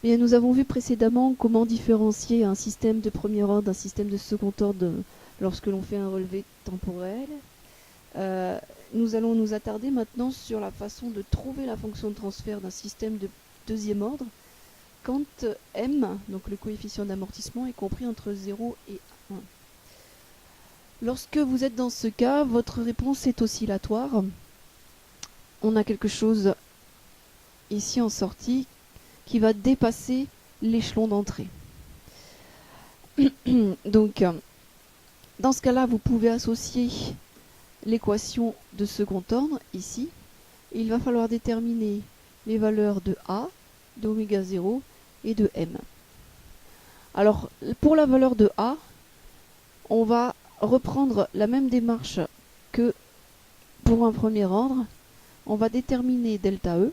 Bien, nous avons vu précédemment comment différencier un système de premier ordre d'un système de second ordre lorsque l'on fait un relevé temporel. Euh, Nous allons nous attarder maintenant sur la façon de trouver la fonction de transfert d'un système de deuxième ordre quand m, donc le coefficient d'amortissement, est compris entre 0 et 1. Lorsque vous êtes dans ce cas, votre réponse est oscillatoire. On a quelque chose ici en sortie qui va dépasser l'échelon d'entrée. Donc, dans ce cas-là, vous pouvez associer l'équation de second ordre ici. Il va falloir déterminer les valeurs de A, d'oméga 0 et de M. Alors, pour la valeur de A, on va reprendre la même démarche que pour un premier ordre. On va déterminer delta E.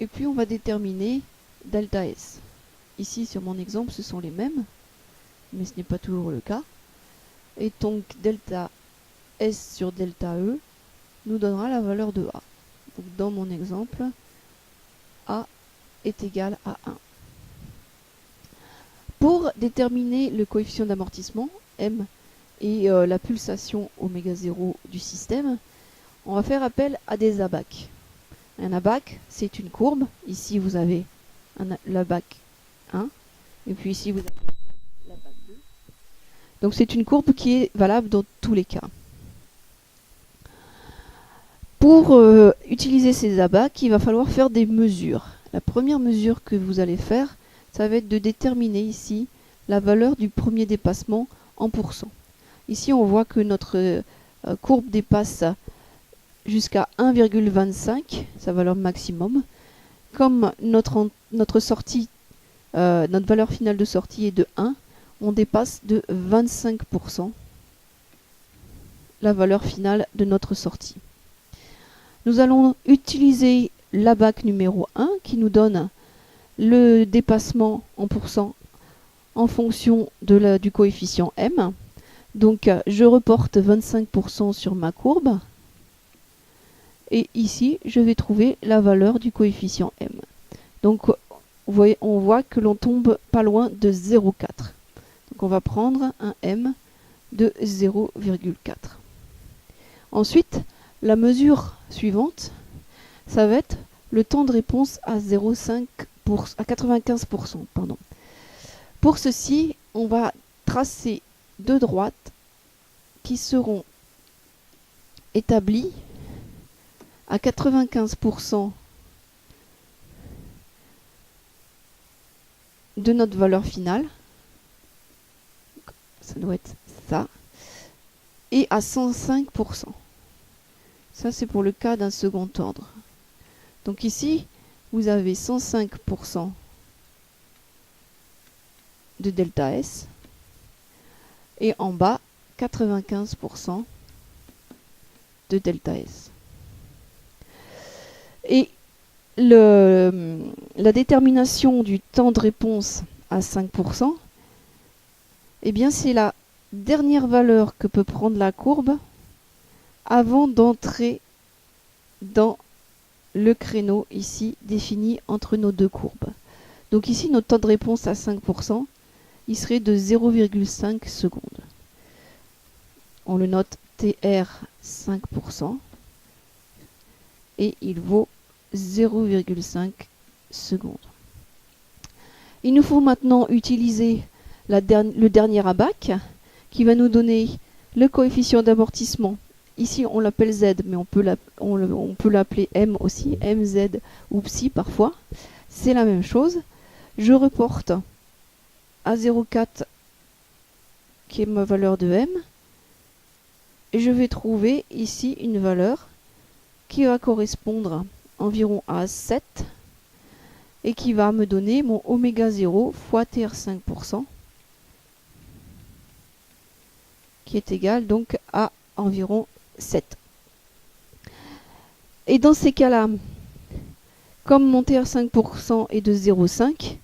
Et puis, on va déterminer delta S. Ici, sur mon exemple, ce sont les mêmes, mais ce n'est pas toujours le cas. Et donc, delta S sur delta E nous donnera la valeur de A. Donc, dans mon exemple, A est égal à 1. Pour déterminer le coefficient d'amortissement, M, et la pulsation oméga 0 du système, on va faire appel à des ABAC. Un ABAC, c'est une courbe. Ici, vous avez l'ABAC 1, et puis ici, vous avez l'ABAC 2. Donc, c'est une courbe qui est valable dans tous les cas. Pour utiliser ces ABAC, il va falloir faire des mesures. La première mesure que vous allez faire, ça va être de déterminer ici la valeur du premier dépassement en pourcent. Ici, on voit que notre courbe dépasse jusqu'à 1,25, sa valeur maximum. Comme notre sortie, notre valeur finale de sortie est de 1, on dépasse de 25% la valeur finale de notre sortie. Nous allons utiliser l'ABAC numéro 1 qui nous donne le dépassement en pourcent en fonction du coefficient M. Donc je reporte 25% sur ma courbe. Et ici, je vais trouver la valeur du coefficient M. Donc on voit que l'on tombe pas loin de 0,4. Donc on va prendre un M de 0,4. Ensuite, la mesure suivante, ça va être le temps de réponse à 95%. Pardon. Pour ceci, on va tracer deux droites qui seront établies à 95% de notre valeur finale. Ça doit être ça. Et à 105%. Ça, c'est pour le cas d'un second ordre. Donc ici, vous avez 105% de delta S. Et en bas, 95% de delta S. Et la détermination du temps de réponse à 5%, eh bien c'est la dernière valeur que peut prendre la courbe avant d'entrer dans le créneau ici défini entre nos deux courbes. Donc ici, notre temps de réponse à 5%, il serait de 0,5 secondes. On le note TR 5% et il vaut 0,5 secondes. Il nous faut maintenant utiliser le dernier ABAC qui va nous donner le coefficient d'amortissement. Ici, on l'appelle Z, mais on peut l'appeler M aussi, MZ ou Psi parfois. C'est la même chose. Je reporte à 0,4 qui est ma valeur de M. Et je vais trouver ici une valeur qui va correspondre environ à 7 et qui va me donner mon oméga 0 fois TR 5% qui est égal donc à environ 7. Et dans ces cas-là, comme mon TR 5% est de 0,5,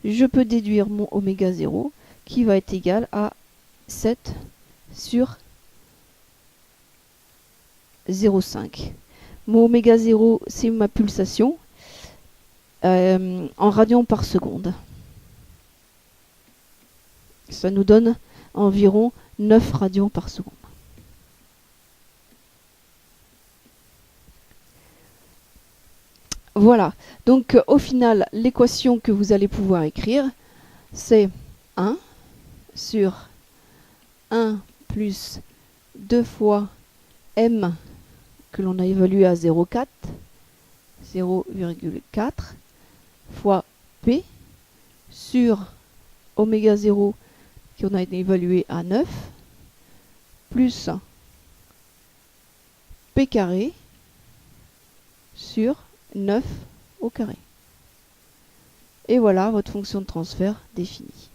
je peux déduire mon oméga 0 qui va être égal à 7 sur 0,5. Mon oméga 0, c'est ma pulsation. en radians par seconde. Ça nous donne environ 9 radians par seconde. Voilà, donc au final, l'équation que vous allez pouvoir écrire, c'est 1 sur 1 plus 2 fois m que l'on a évalué à 0,4 fois p sur oméga 0 qu'on a évalué à 9 plus p carré sur 9 au carré. Et voilà votre fonction de transfert définie.